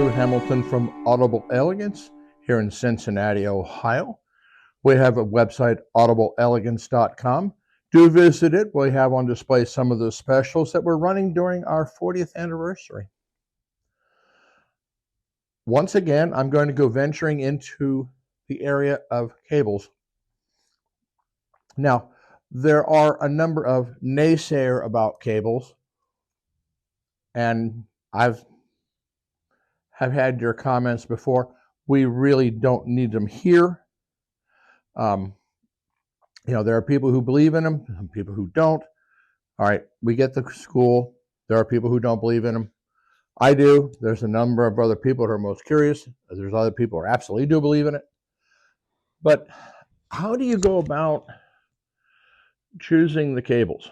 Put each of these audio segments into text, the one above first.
Stu Hamilton from Audible Elegance here in Cincinnati, Ohio. We have a website, audibleelegance.com. Do visit it. We have on display some of the specials that we're running during our 40th anniversary. Once again, I'm going to go venturing into the area of cables. Now, there are a number of naysayers about cables, and have had your comments before. We really don't need them here. There are people who believe in them, and people who don't. All right, we get the school. There are people who don't believe in them. I do. There's a number of other people who are most curious. There's other people who absolutely do believe in it. But how do you go about choosing the cables?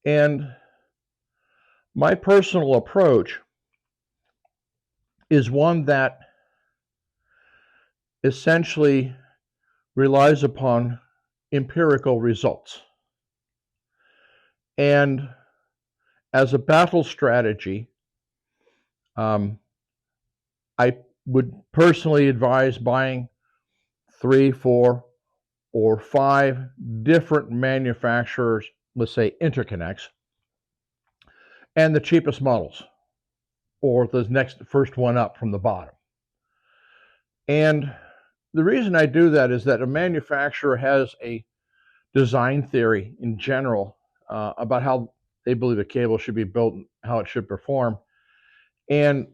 And my personal approach is one that essentially relies upon empirical results. And as a battle strategy, I would personally advise buying 3, 4, or 5 different manufacturers, let's say Interconnects, and the cheapest models, or the first one up from the bottom. And the reason I do that is that a manufacturer has a design theory in general about how they believe a cable should be built and how it should perform. And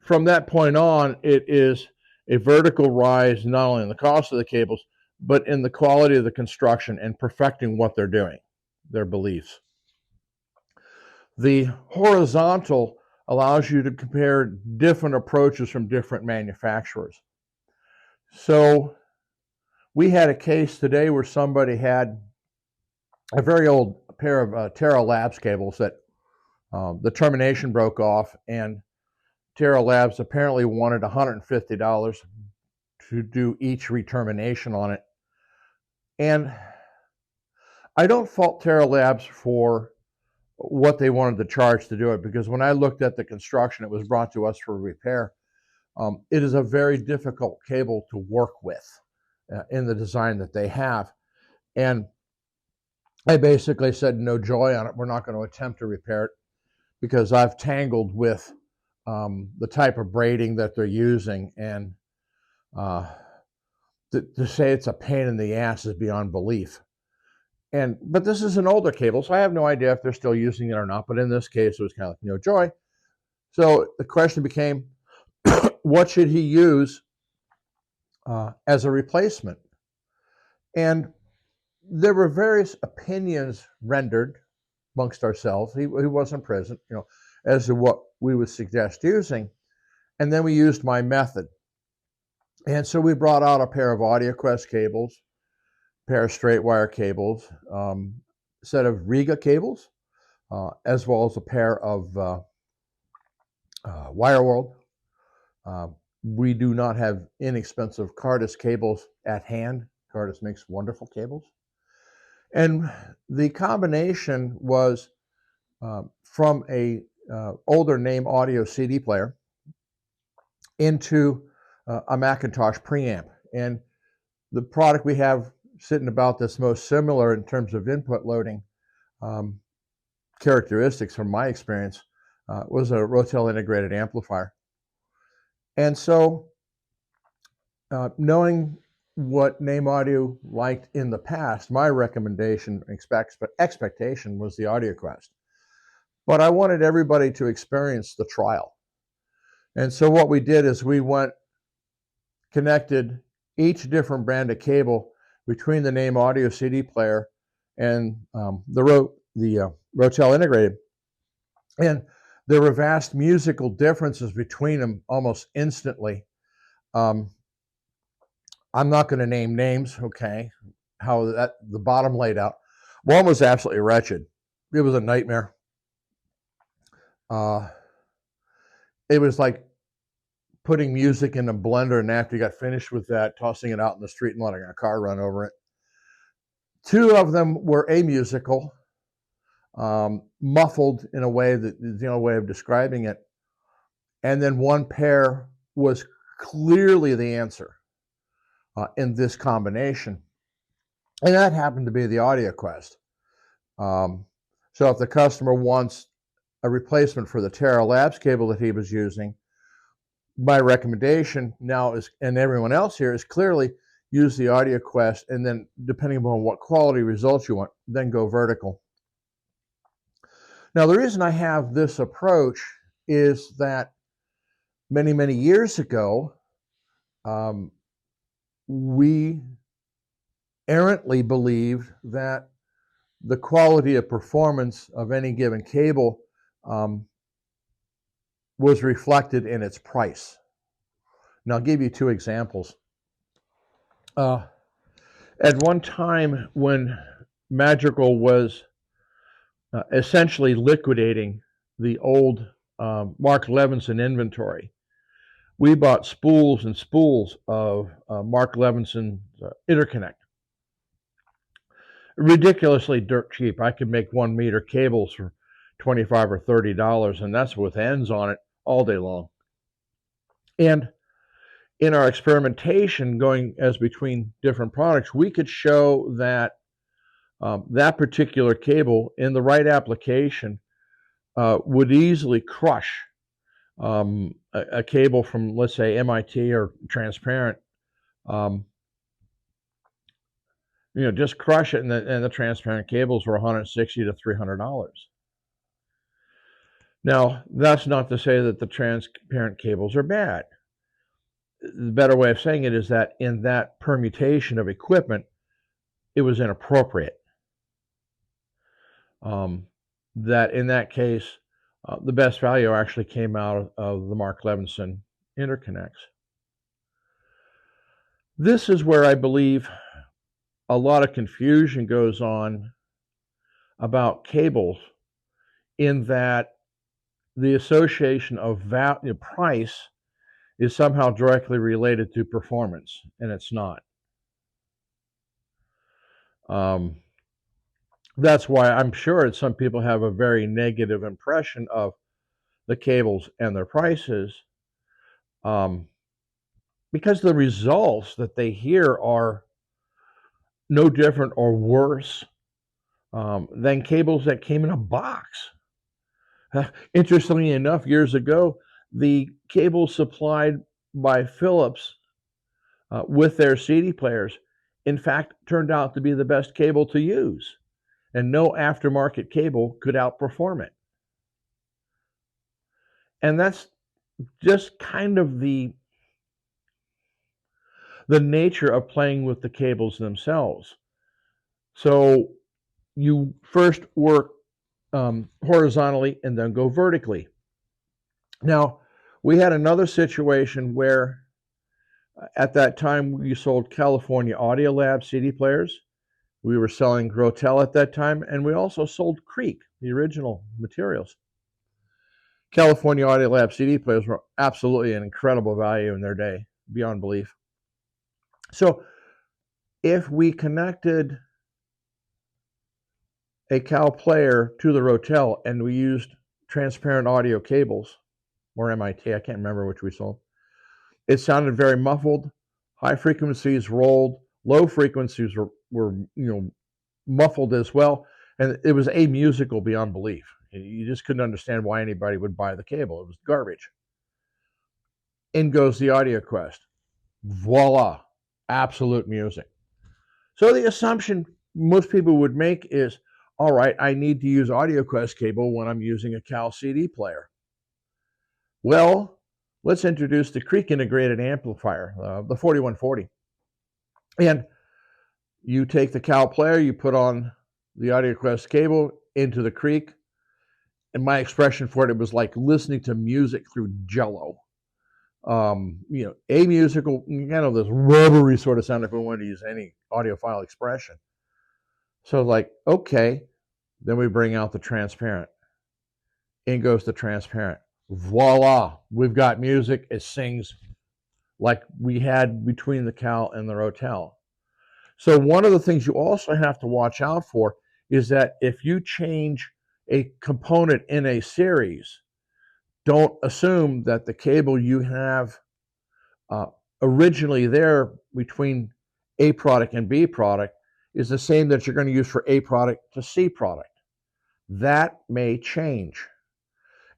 from that point on, it is a vertical rise not only in the cost of the cables, but in the quality of the construction and perfecting what they're doing, their beliefs. The horizontal allows you to compare different approaches from different manufacturers. So we had a case today where somebody had a very old pair of Terra Labs cables that the termination broke off, and Terra Labs apparently wanted $150 to do each retermination on it. And I don't fault Terra Labs for what they wanted to charge to do it, because when I looked at the construction, it was brought to us for repair. It is a very difficult cable to work with in the design that they have. And I basically said no joy on it. We're not going to attempt to repair it because I've tangled with the type of braiding that they're using, and to say it's a pain in the ass is beyond belief. But this is an older cable, so I have no idea if they're still using it or not. But in this case, it was kind of like no joy. So the question became, what should he use as a replacement? And there were various opinions rendered amongst ourselves. He wasn't present, as to what we would suggest using. And then we used my method. And so we brought out a pair of AudioQuest cables, a pair of straight wire cables, a set of Riga cables, as well as a pair of WireWorld. We do not have inexpensive Cardus cables at hand. Cardus makes wonderful cables. And the combination was from a older name audio CD player into a Macintosh preamp. And the product we have sitting about that's most similar in terms of input loading characteristics from my experience was a Rotel integrated amplifier. And so knowing what Name Audio liked in the past, my recommendation expectation was the AudioQuest. But I wanted everybody to experience the trial. And so what we did is we connected each different brand of cable between the Name Audio CD player and the Rotel integrated. And there were vast musical differences between them almost instantly. I'm not going to name names, okay, how the bottom laid out. One was absolutely wretched. It was a nightmare. It was like putting music in a blender, and after you got finished with that, tossing it out in the street and letting a car run over it. 2 of them were amusical. muffled in a way that is the only way of describing it. And then one pair was clearly the answer in this combination. And that happened to be the AudioQuest. So if the customer wants a replacement for the Terra Labs cable that he was using, my recommendation now is, and everyone else here, is clearly use the AudioQuest, and then depending upon what quality results you want, then go vertical. Now, the reason I have this approach is that many, many years ago, we errantly believed that the quality of performance of any given cable was reflected in its price. And I'll give you two examples. At one time when Madrigal was essentially liquidating the old Mark Levinson inventory, we bought spools and spools of Mark Levinson's Interconnect. Ridiculously dirt cheap. I could make 1 meter cables for $25 or $30, and that's with ends on it all day long. And in our experimentation going as between different products, we could show that that particular cable in the right application would easily crush a cable from, let's say, MIT or transparent. Just crush it, and the transparent cables were $160 to $300. Now, that's not to say that the transparent cables are bad. The better way of saying it is that in that permutation of equipment, it was inappropriate. That in that case, the best value actually came out of the Mark Levinson interconnects. This is where I believe a lot of confusion goes on about cables, in that the association of price is somehow directly related to performance, and it's not. That's why I'm sure that some people have a very negative impression of the cables and their prices, because the results that they hear are no different or worse than cables that came in a box. Interestingly enough, years ago, the cables supplied by Philips with their CD players, in fact, turned out to be the best cable to use, and no aftermarket cable could outperform it. And that's just kind of the nature of playing with the cables themselves. So you first work horizontally and then go vertically. Now, we had another situation where at that time we sold California Audio Lab CD players. We were selling Grotel at that time, and we also sold Creek, the original materials. California Audio Lab CD players were absolutely an incredible value in their day, beyond belief. So if we connected a Cal player to the Rotel and we used transparent audio cables, or MIT, I can't remember which we sold, it sounded very muffled. High frequencies rolled, low frequencies were muffled as well, and it was amusical beyond belief. You just couldn't understand why anybody would buy the cable. It was garbage. In goes the AudioQuest. Voila, absolute music. So the assumption most people would make is, all right, I need to use AudioQuest cable when I'm using a Cal CD player. Well, let's introduce the Creek integrated amplifier, the 4140. And you take the Cal player, you put on the AudioQuest cable into the Creek, and my expression for it was like listening to music through Jello. Amusical, this rubbery sort of sound, if we wanted to use any audiophile expression. So like, okay, then we bring out the transparent. In goes the transparent. Voila, we've got music. It sings like we had between the Cal and the Rotel. So one of the things you also have to watch out for is that if you change a component in a series, don't assume that the cable you have originally there between A product and B product is the same that you're going to use for A product to C product. That may change.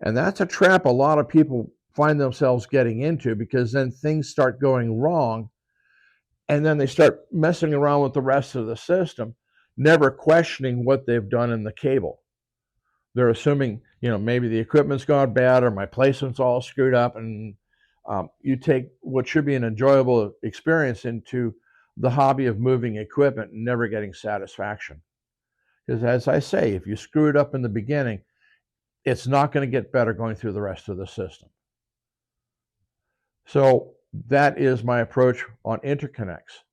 And that's a trap a lot of people find themselves getting into, because then things start going wrong and then they start messing around with the rest of the system, never questioning what they've done in the cable. They're assuming, maybe the equipment's gone bad or my placement's all screwed up, and you take what should be an enjoyable experience into the hobby of moving equipment and never getting satisfaction. Because as I say, if you screw it up in the beginning, it's not going to get better going through the rest of the system. So that is my approach on interconnects.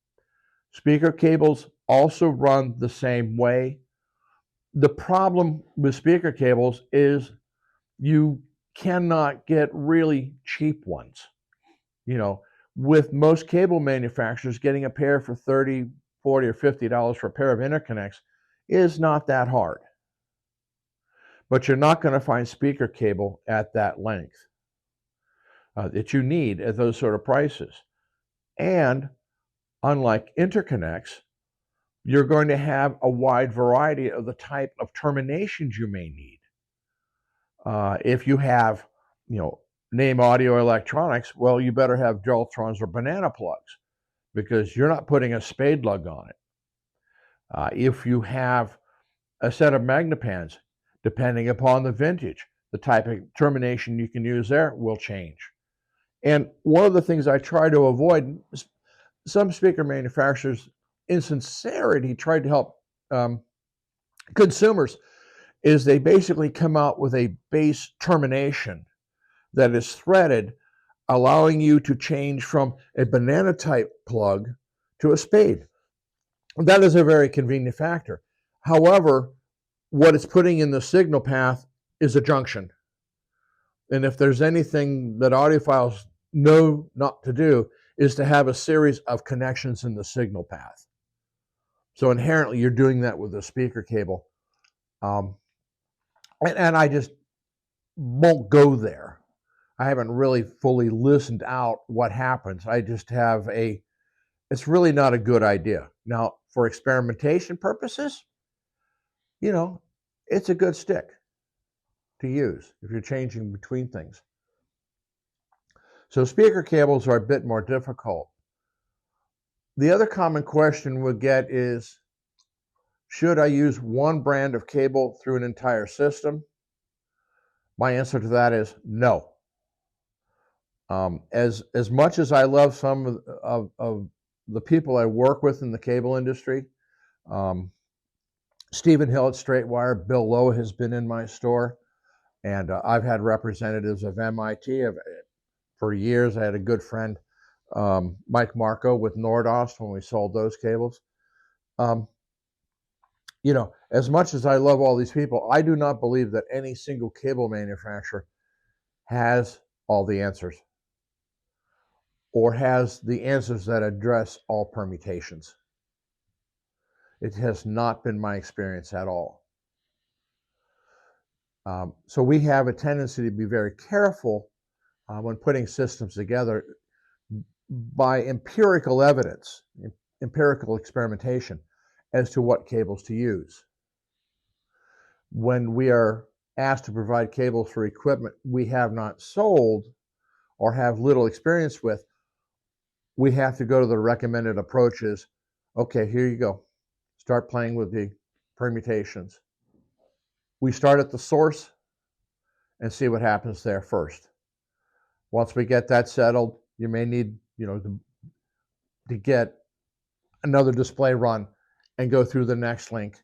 Speaker cables also run the same way. The problem with speaker cables is you cannot get really cheap ones. With most cable manufacturers, getting a pair for $30, $40, or $50 for a pair of interconnects is not that hard. But you're not going to find speaker cable at that length that you need at those sort of prices. And unlike interconnects, you're going to have a wide variety of the type of terminations you may need. If you have, name audio electronics, well, you better have Deltrons or banana plugs, because you're not putting a spade lug on it. If you have a set of magnepans, depending upon the vintage, the type of termination you can use there will change. And one of the things I try to avoid, some speaker manufacturers, in sincerity, tried to help consumers, is they basically come out with a base termination that is threaded, allowing you to change from a banana type plug to a spade. That is a very convenient factor. However, what it's putting in the signal path is a junction. And if there's anything that audiophiles know not to do, is to have a series of connections in the signal path. So inherently, you're doing that with a speaker cable. And I just won't go there. I haven't really fully listened out what happens. I just have it's really not a good idea. Now, for experimentation purposes, it's a good stick to use if you're changing between things. So speaker cables are a bit more difficult. The other common question we'll get is, should I use one brand of cable through an entire system? My answer to that is no. As much as I love some of the people I work with in the cable industry, Stephen Hill at Straightwire, Bill Lowe has been in my store, and I've had representatives of MIT. For years, I had a good friend, Mike Marco, with Nordost when we sold those cables. As much as I love all these people, I do not believe that any single cable manufacturer has all the answers, or has the answers that address all permutations. It has not been my experience at all. So we have a tendency to be very careful when putting systems together by empirical evidence, empirical experimentation as to what cables to use. When we are asked to provide cables for equipment we have not sold or have little experience with, we have to go to the recommended approaches. Okay, here you go. Start playing with the permutations. We start at the source and see what happens there first. Once we get that settled, you may need, to get another display run and go through the next link,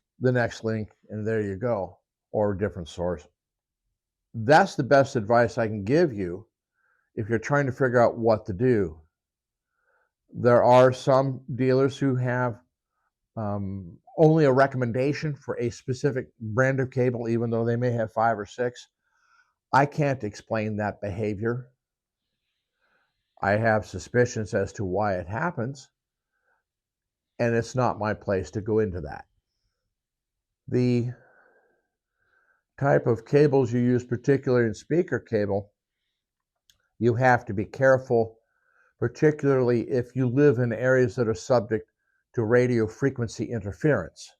and there you go, or a different source. That's the best advice I can give you if you're trying to figure out what to do. There are some dealers who have only a recommendation for a specific brand of cable, even though they may have 5 or 6. I can't explain that behavior. I have suspicions as to why it happens, and it's not my place to go into that. The type of cables you use, particularly in speaker cable, you have to be careful, particularly if you live in areas that are subject to radio frequency interference.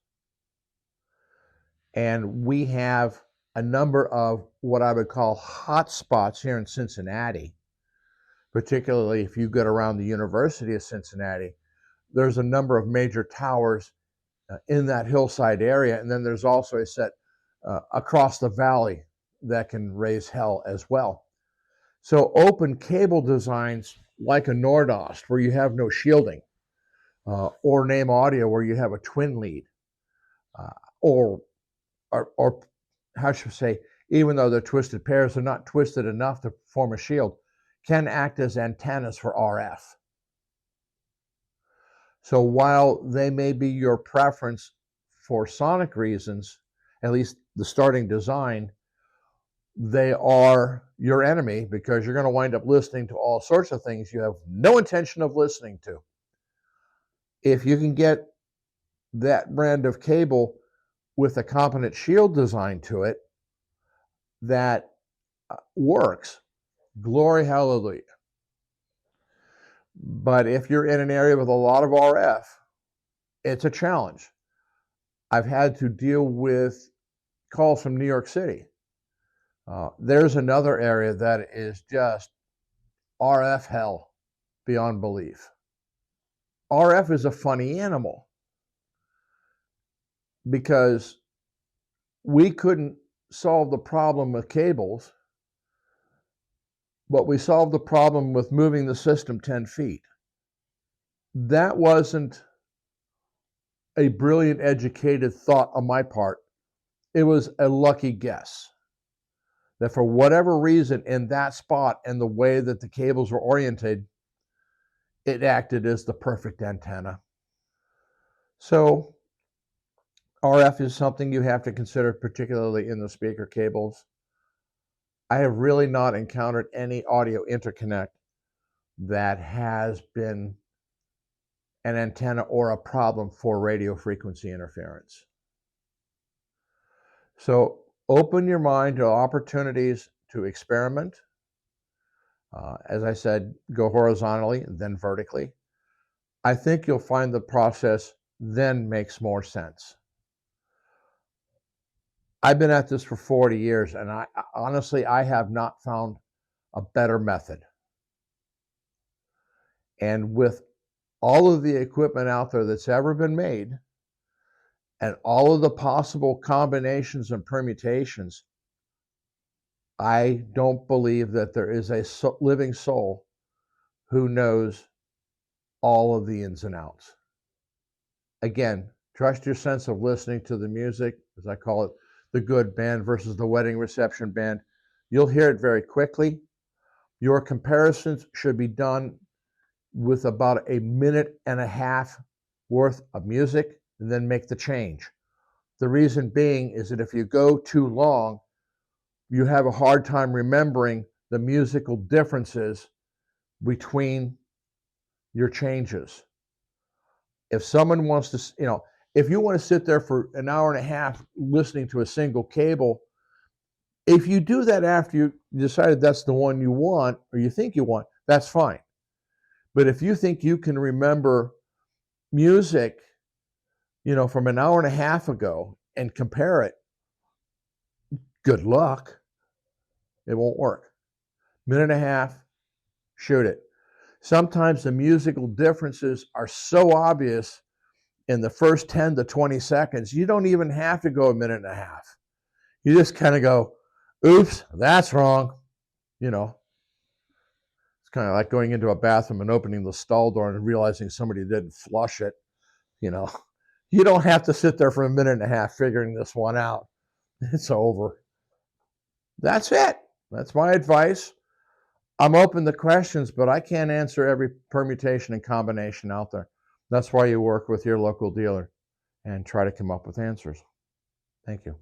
And we have a number of what I would call hot spots here in Cincinnati, particularly if you get around the University of Cincinnati. There's a number of major towers in that hillside area, and then there's also a set across the valley that can raise hell as well. So open cable designs like a Nordost, where you have no shielding, or Name Audio, where you have a twin lead, or how should I say, even though they're twisted pairs, they're not twisted enough to form a shield, can act as antennas for RF. So while they may be your preference for sonic reasons, at least the starting design, they are your enemy, because you're going to wind up listening to all sorts of things you have no intention of listening to. If you can get that brand of cable with a competent shield design to it that works, glory hallelujah. But if you're in an area with a lot of RF, it's a challenge. I've had to deal with calls from New York City. There's another area that is just RF hell beyond belief. RF is a funny animal, because we couldn't solve the problem with cables, but we solved the problem with moving the system 10 feet. That wasn't a brilliant, educated thought on my part. It was a lucky guess that for whatever reason in that spot and the way that the cables were oriented, it acted as the perfect antenna. So RF is something you have to consider, particularly in the speaker cables. I have really not encountered any audio interconnect that has been an antenna or a problem for radio frequency interference. So open your mind to opportunities to experiment. As I said, go horizontally, then vertically. I think you'll find the process then makes more sense. I've been at this for 40 years, and I honestly have not found a better method. And with all of the equipment out there that's ever been made, and all of the possible combinations and permutations, I don't believe that there is a living soul who knows all of the ins and outs. Again, trust your sense of listening to the music, as I call it, the good band versus the wedding reception band. You'll hear it very quickly. Your comparisons should be done with about a minute and a half worth of music, and then make the change. The reason being is that if you go too long, you have a hard time remembering the musical differences between your changes. If someone wants to, if you want to sit there for an hour and a half listening to a single cable, if you do that after you decided that's the one you want, or you think you want, that's fine. But if you think you can remember music, from an hour and a half ago and compare it, good luck. It won't work. Minute and a half, shoot it. Sometimes the musical differences are so obvious in the first 10 to 20 seconds, you don't even have to go a minute and a half. You just kind of go, oops, that's wrong. It's kind of like going into a bathroom and opening the stall door and realizing somebody didn't flush it. You don't have to sit there for a minute and a half figuring this one out. It's over. That's it. That's my advice. I'm open to questions, but I can't answer every permutation and combination out there. That's why you work with your local dealer and try to come up with answers. Thank you.